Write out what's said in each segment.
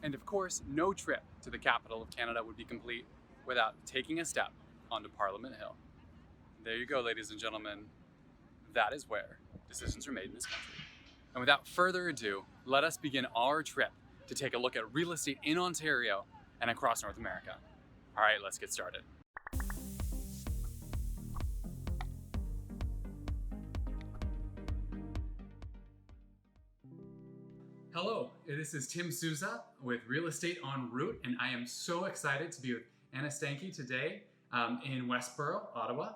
And of course, no trip to the capital of Canada would be complete without taking a step onto Parliament Hill. There you go, ladies and gentlemen. That is where decisions are made in this country. And without further ado, let us begin our trip to take a look at real estate in Ontario and across North America. All right, let's get started. Hello, this is Tim Souza with Real Estate en Route, and I am so excited to be with Stanke today in Westboro, Ottawa.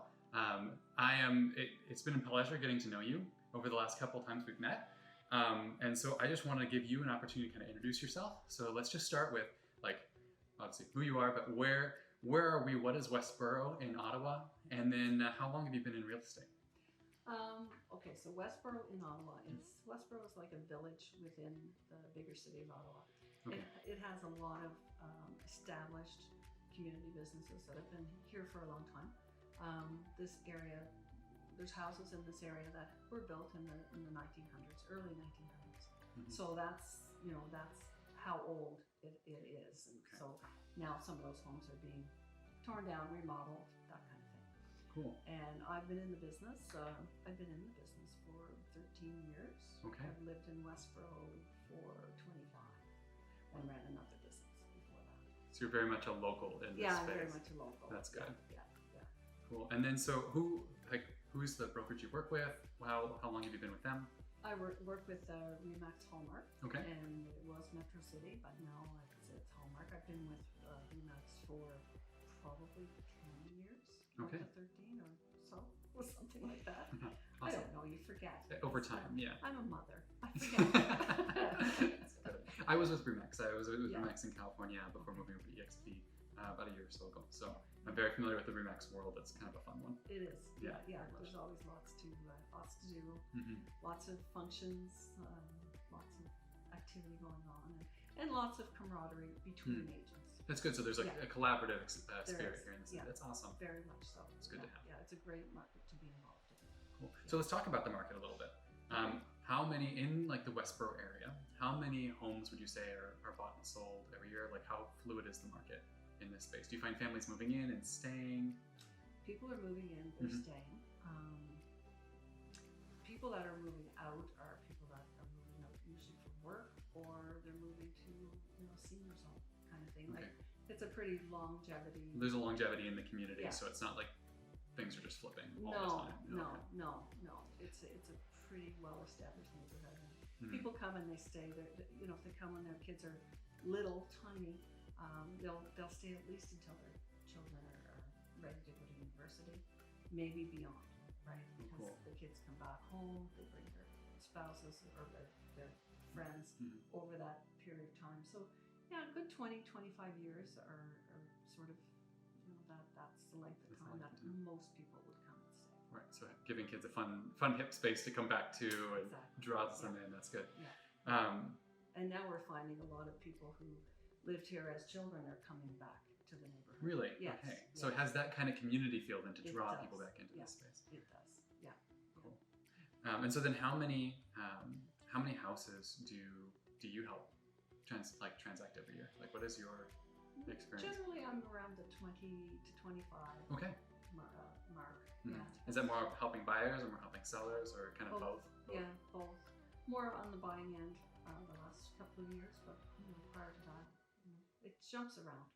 It's been a pleasure getting to know you over the last couple of times we've met. And so I just want to give you an opportunity to kind of introduce yourself. So let's just start with, obviously who you are, but where are we? What is Westboro in Ottawa? And then how long have you been in real estate? Okay, so Westboro in Ottawa Westboro is like a village within the bigger city of Ottawa. Okay. It has a lot of established community businesses that have been here for a long time. This area, there's houses in this area that were built in the 1900s, early 1900s. Mm-hmm. So that's how old it is. And okay. So now some of those homes are being torn down, remodeled, that kind of thing. Cool. And I've been in the business. For 13 years. Okay. I've lived in Westboro for 25 and ran another business before that. So you're very much a local in this space. Yeah, I'm very much a local. That's good. Yeah. Cool. And then so who's the brokerage you work with? How long have you been with them? I work with Remax Hallmark. Okay. And it was Metro City, but now it's Hallmark. I've been with Remax for probably 10 years. Okay. To 13 or so, or something like that. Awesome. I don't know, you forget. Over time, yeah. I'm a mother. I forget. I was with Remax. I was with Yeah. Remax in California before moving over to EXP about a year or so ago. So I'm very familiar with the Remax world. It's kind of a fun one. It is. Yeah. There's always lots to do. Mm-hmm. Lots of functions, lots of activity going on, and lots of camaraderie between agents. That's good. So there's a collaborative spirit here in the city. Yeah. That's awesome. Very much so. It's good to have. Yeah, it's a great market to be involved in. Cool. So let's talk about the market a little bit. How many in the Westboro area? How many homes would you say are bought and sold every year? How fluid is the market in this space? Do you find families moving in and staying? People are moving in. They're Mm-hmm. staying. People that are moving out are people that are moving out usually for work, or they're moving to seniors home kind of thing. Okay. It's a pretty longevity. There's a longevity in the community, Yeah. so it's not like things are just flipping all the time. No. It's a pretty well-established neighborhood. Mm-hmm. People come and they stay. If they come when their kids are little, tiny, they'll stay at least until their children are ready to go to university, maybe beyond, right? Because Cool. the kids come back home, they bring their spouses or their friends over that period of time. So yeah, a good 20, 25 years are sort of, that's the length of time that most people would come and stay. Right, so giving kids a fun hip space to come back to and draws them in, that's good. Yeah. And now we're finding a lot of people who lived here as children are coming back to the neighborhood. Really? Yes. Okay. So it has that kind of community feel then to draw does. people back into this space. It does, yeah. Cool. And so then how many houses do you help transact every year? What is your experience? Generally, I'm around the 20 to 25 Okay. mark. Mm-hmm. Yeah. Is that more helping buyers or more helping sellers or kind of both? Yeah, both. More on the buying end the last couple of years, but prior to that, it jumps around.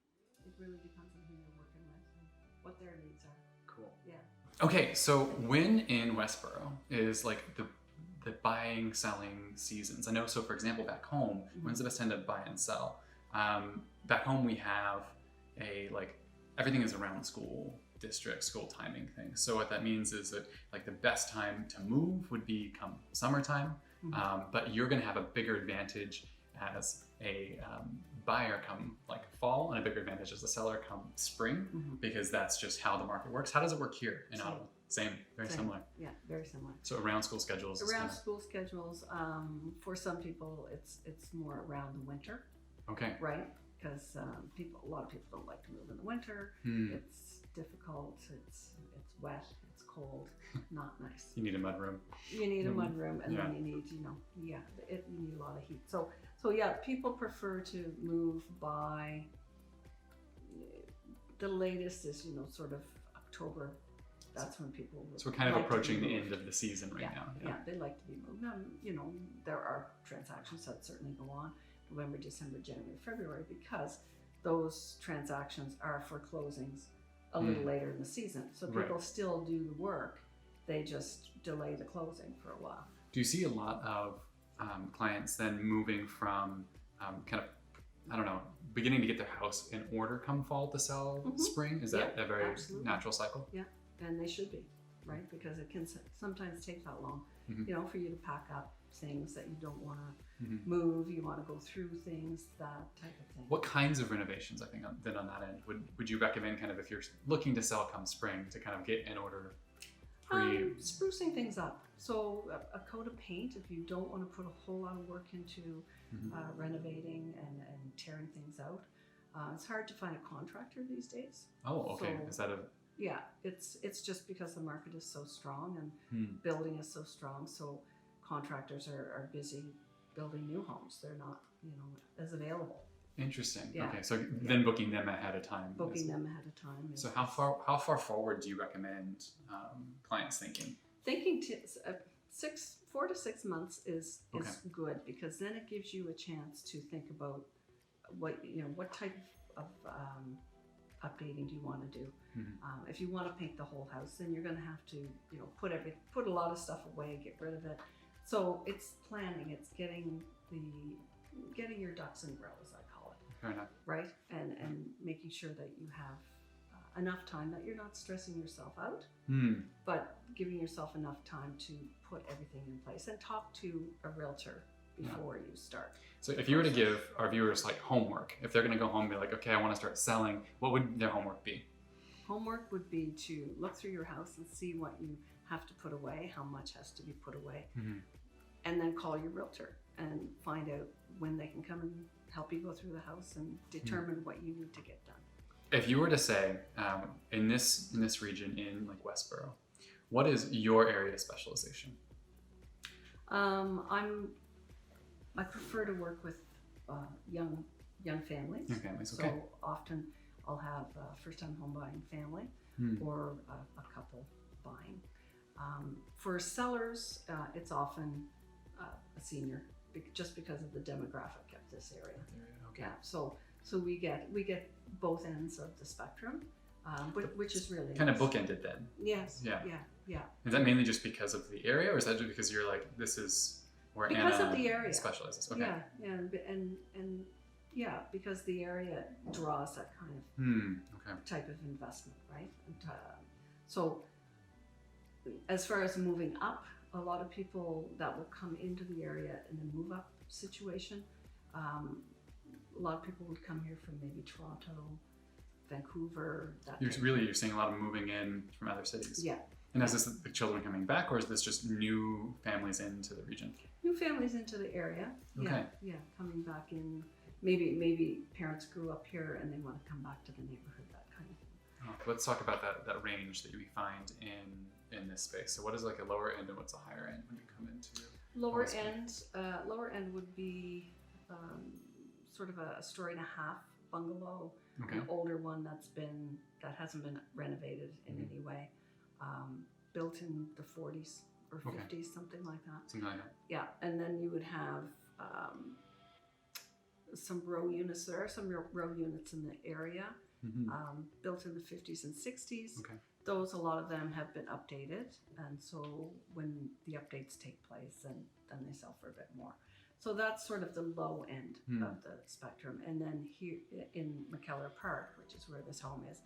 It really depends on who you're working with and what their needs are. Cool. Yeah. Okay, so when in Westboro is the buying, selling seasons? I know, so for example, back home, when's the best time to buy and sell? Back home we have everything is around school district, school timing thing. So what that means is that the best time to move would be come summertime, but you're gonna have a bigger advantage as a buyer come fall and a bigger advantage as a seller come spring, because that's just how the market works. How does it work here in Ottawa? Same, very similar. Yeah, very similar. So around school schedules. School schedules, for some people, it's more around the winter. Okay. Right, because a lot of people don't like to move in the winter. It's difficult. It's wet. It's cold. Not nice. You need a mud room. You need a mud room, and then you need, you need a lot of heat. So So yeah, people prefer to move by, the latest is, sort of October. That's when people So we're kind of like to approaching be the moved. end of the season right now. Yeah, they like to be moved. There are transactions that certainly go on November, December, January, February, because those transactions are for closings a little later in the season. So people still do the work, they just delay the closing for a while. Do you see a lot of clients then moving from kind of, I don't know, beginning to get their house in order come fall to sell spring? Is that a very natural cycle? Yeah, and they should be, right? Because it can sometimes take that long, for you to pack up things that you don't want to move, you want to go through things, that type of thing. What kinds of renovations, I think, then on that end, would you recommend kind of if you're looking to sell come spring to kind of get in order? Sprucing things up. So a coat of paint, if you don't want to put a whole lot of work into renovating and tearing things out. It's hard to find a contractor these days. Oh, okay. So, is that a... Yeah, it's just because the market is so strong and building is so strong. So contractors are busy building new homes. They're not, as available. Interesting. Yeah. Okay, so then booking them ahead of time. Booking them ahead of time. So how far forward do you recommend clients thinking? Thinking 4 to 6 months is good, because then it gives you a chance to think about what type of updating do you want to do. If you want to paint the whole house, then you're going to have to put a lot of stuff away, get rid of it. So it's planning. It's getting your ducks in a row, as I call it. Fair enough. Right, and making sure that you have enough time, that you're not stressing yourself out, but giving yourself enough time to put everything in place, and talk to a realtor before you start. So if you were to give our viewers like homework, if they're going to go home and be like, okay, I want to start selling, what would their homework be? Homework would be to look through your house and see what you have to put away, how much has to be put away, and then call your realtor and find out when they can come and help you go through the house and determine what you need to get done. If you were to say, in this region in like Westboro, what is your area of specialization? I prefer to work with young families. Young families, okay. So often I'll have a first-time home buying family or a couple buying. For sellers, it's often a senior, just because of the demographic of this area. Okay. Yeah. So we get both ends of the spectrum, which is really kind nice. of bookended then. Yes. Yeah. Yeah. Is that mainly just because of the area, or is that just because you're like, this is where because Anna of the area specializes? Okay. Yeah, because the area draws that kind of type of investment, right? And, so as far as moving up, a lot of people that will come into the area in the move up situation, a lot of people would come here from maybe Toronto, Vancouver. You're seeing a lot of moving in from other cities. Yeah. And is this the children coming back, or is this just new families into the region? New families into the area. Okay. Yeah, coming back in. Maybe parents grew up here and they want to come back to the neighborhood, that kind of thing. Let's talk about that range that you find in this space. So what is like a lower end and what's a higher end when you come into lower end would be sort of a story and a half bungalow, an older one that hasn't been renovated in any way, built in the 40s or 50s, something like that. Something like that. Yeah, and then you would have some row units. There are some row units in the area, built in the 50s and 60s. Okay. Those, a lot of them have been updated, and so when the updates take place, then they sell for a bit more. So that's sort of the low end of the spectrum. And then here in McKellar Park, which is where this home is,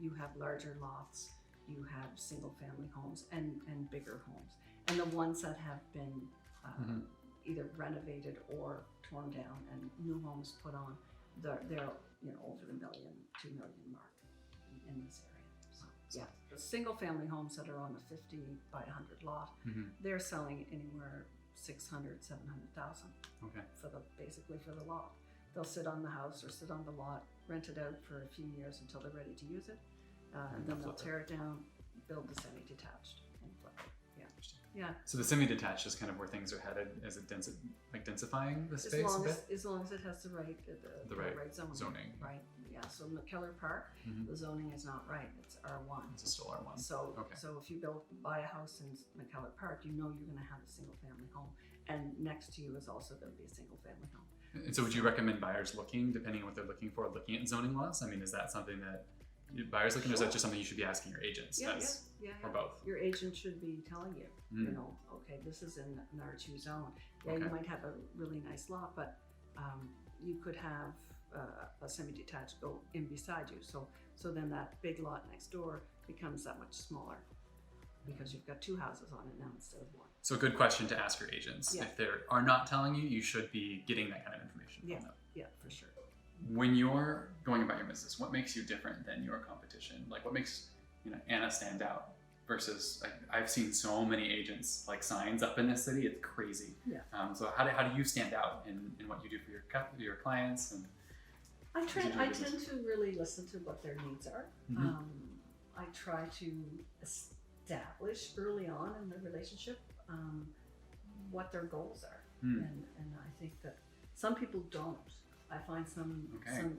you have larger lots, you have single family homes and bigger homes. And the ones that have been either renovated or torn down and new homes put on, they're over the $1 million, $2 million mark in this area. So yeah, the single family homes that are on a 50 by 100 lot, they're selling anywhere 600, 700,000. Okay. Basically for the lot. They'll sit on the house or sit on the lot, rent it out for a few years until they're ready to use it, and then they'll tear it down, build the semi-detached, and flip it. Yeah. Yeah. So the semi-detached is kind of where things are headed, as it densifying the space a bit? As long as it has the right zoning. Right. Yeah. So McKellar Park, the zoning is not right. It's R1. It's still R1. So so if you buy a house in McKellar Park, you know you're going to have a single family home, and next to you is also going to be a single family home. And so would you recommend buyers looking, depending on what they're looking for, looking at zoning laws? I mean, is that something that buyers looking, or is that just something you should be asking your agents? Yeah. Or both? Your agent should be telling you, you know, okay, this is in an R2 zone. Yeah, you might have a really nice lot, but you could have a semi-detached go in beside you. So then that big lot next door becomes that much smaller because you've got two houses on it now instead of one. So a good question to ask your agents. Yeah. If they are not telling you, you should be getting that kind of information from them. Yeah, for sure. When you're going about your business, what makes you different than your competition? Like, what makes Anna stand out versus I've seen so many agents like signs up in this city. It's crazy. Yeah. So how do you stand out in what you do for your clients? And I tend to really listen to what their needs are. I try to establish early on in the relationship what their goals are, and I think that some people don't. I find some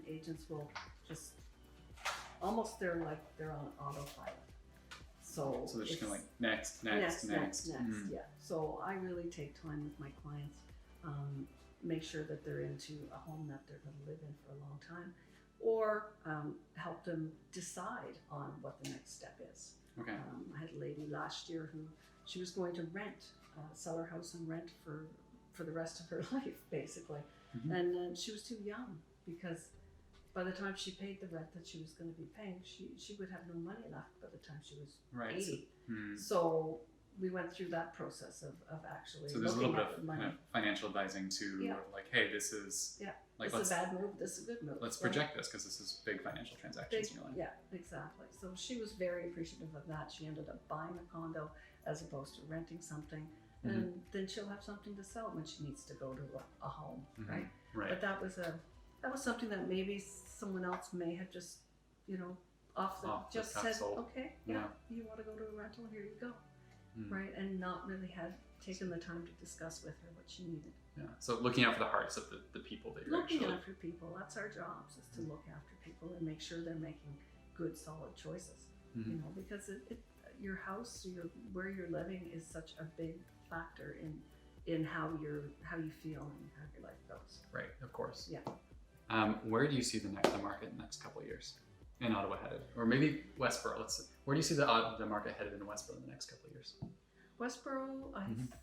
agents will just almost they're on autopilot. So they're just kind of like next. Yeah. So I really take time with my clients, make sure that they're into a home that they're going to live in for a long time, or help them decide on what the next step is. Okay. I had a lady last year who she was going to sell her house and rent for the rest of her life, basically. And she was too young because by the time she paid the rent that she was going to be paying, she would have no money left by the time she was 80. So we went through that process of actually so there's a little bit of money. Kind of financial advising too, like, hey, this is like, this is a bad move, this is a good move. Let's project this because this is big financial transactions in your life. Yeah, exactly. So she was very appreciative of that. She ended up buying a condo as opposed to renting something. And then she'll have something to sell when she needs to go to a home, right? But that was something that maybe someone else may have just, just said, okay, you want to go to a rental, here you go, right? And not really had taken the time to discuss with her what she needed. Yeah. So looking out for the hearts of the people that you're looking after people. That's our jobs, is to look after people and make sure they're making good, solid choices. Because your house, where you're living, is such a big factor in how you feel and how your life goes. Right, of course. Yeah. Where do you see the market in the next couple of years in Ottawa headed, or maybe Westboro? Where do you see the market headed in Westboro in the next couple of years? Westboro,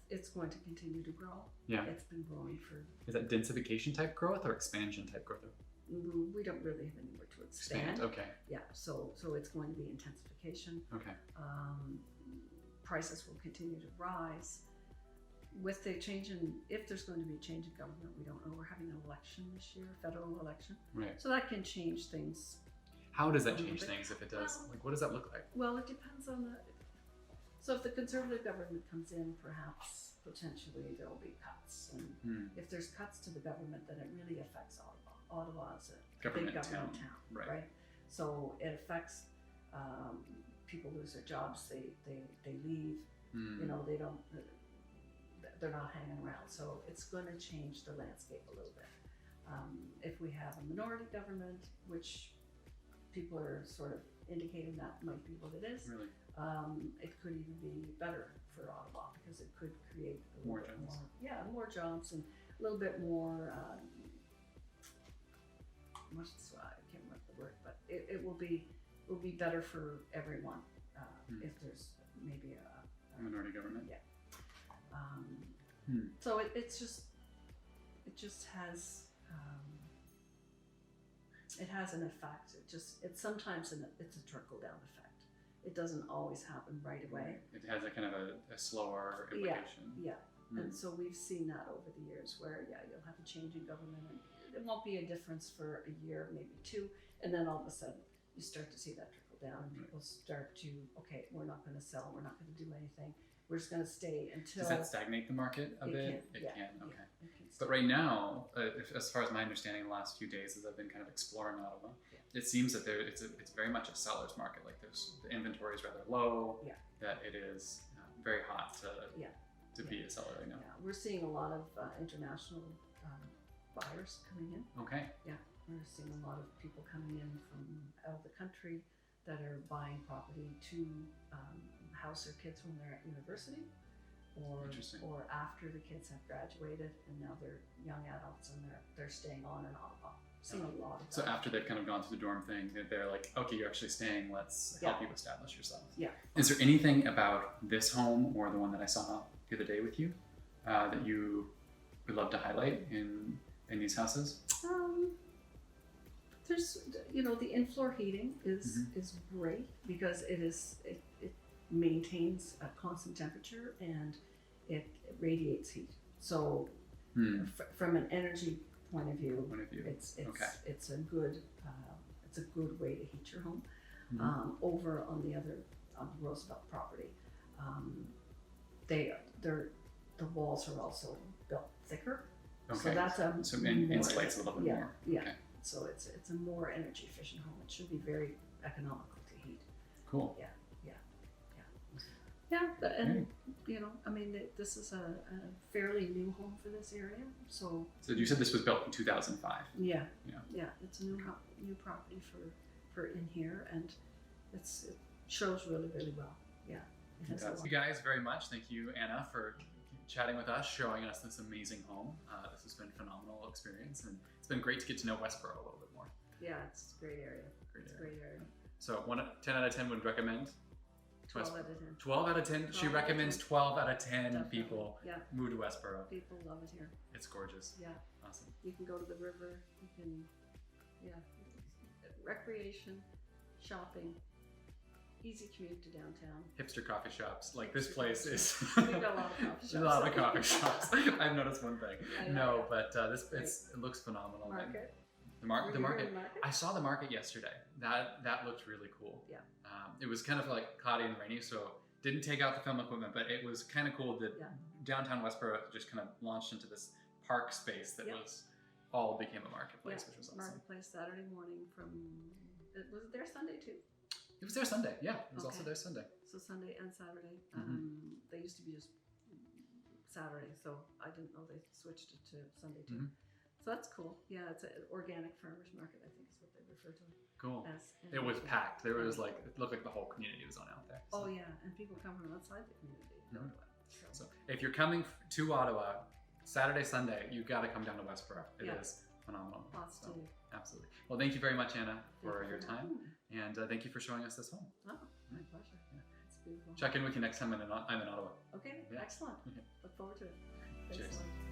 it's going to continue to grow. Yeah, it's been growing for. Is that densification type growth or expansion type growth? We don't really have anywhere to expand. Okay. Yeah, so it's going to be intensification. Okay. Prices will continue to rise. With the change if there's going to be a change in government, we don't know. We're having an election this year, federal election. Right. So that can change things. How does that change things if it does? What does that look like? Well, it depends on so if the Conservative government comes in, perhaps potentially there will be cuts. And if there's cuts to the government, then it really affects Ottawa. Ottawa is a big government town, right? So it affects people lose their jobs, they leave, they don't. They're not hanging around, so it's going to change the landscape a little bit. If we have a minority government, which people are sort of indicating that might be what it is, really? It could even be better for Ottawa because it could create more jobs. More jobs and a little bit more. I can't remember the word, but it will be better for everyone if there's maybe a minority government. Yeah. So it just has it has an effect. It's sometimes it's a trickle down effect. It doesn't always happen right away. It has a kind of a slower implication. Yeah. And so we've seen that over the years where you'll have a change in government and it won't be a difference for a year, maybe two, and then all of a sudden you start to see that trickle down and people start to, okay, we're not going to sell, we're not going to do anything. We're just going to stay until. Does that stagnate the market a bit? It can. Okay. It but right now, as far as my understanding, the last few days as I've been kind of exploring Ottawa, it seems that it's very much a seller's market. Like the inventory is rather low. Yeah. That it is very hot to Yeah. be a seller right now. Yeah, we're seeing a lot of international buyers coming in. Okay. Yeah, we're seeing a lot of people coming in from out of the country that are buying property to house their kids when they're at university, Interesting. or after the kids have graduated and now they're young adults and they're staying on in Ottawa. Seeing a lot of So that. after they've kind of gone through the dorm thing, they're like, okay, you're actually staying. Let's help you establish yourself. Yeah. Is there anything about this home or the one that I saw the other day with you that you would love to highlight in these houses? There's, the in-floor heating is great because it maintains a constant temperature and it radiates heat. So from an energy point of view, it's a good way to heat your home. Over on the Roosevelt property, the walls are also built thicker. Okay. So that's insulates a little bit more. Yeah. Okay. So it's a more energy efficient home. It should be very economical to heat. Cool. Yeah, and this is a fairly new home for this area. So you said this was built in 2005. Yeah. It's a new property for in here, and it shows really well. Yeah. Thank you guys very much. Thank you, Anna, for chatting with us, showing us this amazing home. This has been a phenomenal experience, and it's been great to get to know Westboro a little bit more. Yeah, it's a great area. Great area. So 10 out of 10 would recommend? 12 out of 10. 12 out of 10? She recommends 12 out of 10 Definitely. People move to Westboro. People love it here. It's gorgeous. Yeah. Awesome. You can go to the river. You can, recreation, shopping, easy commute to downtown. Hipster coffee shops. Like this place is. We've got a lot of coffee shops. There's a lot of coffee shops. I've noticed one thing. No, but it looks phenomenal. Market. The market. I saw the market yesterday. That looked really cool. Yeah. It was kind of like cloudy and rainy, so didn't take out the film equipment, but it was kind of cool that downtown Westboro just kind of launched into this park space that became a marketplace, which was awesome. Marketplace Saturday morning was it there Sunday too? It was there Sunday, yeah. It was also there Sunday. So Sunday and Saturday. They used to be just Saturday, so I didn't know they switched it to Sunday too. So that's cool. Yeah, it's an organic farmers market, I think is what they refer to it. Cool. As. It was packed. There was it looked like the whole community was on out there. So. Oh yeah, and people come from outside the community. So if you're coming to Ottawa, Saturday, Sunday, you got to come down to Westboro. It is phenomenal. Lots to do. Absolutely. Well, thank you very much, Anna, for your time, and thank you for showing us this home. Oh, my pleasure. Yeah. It's beautiful. Check in with you next time I'm in Ottawa. Okay, excellent. Look forward to it. Thanks Cheers. so much.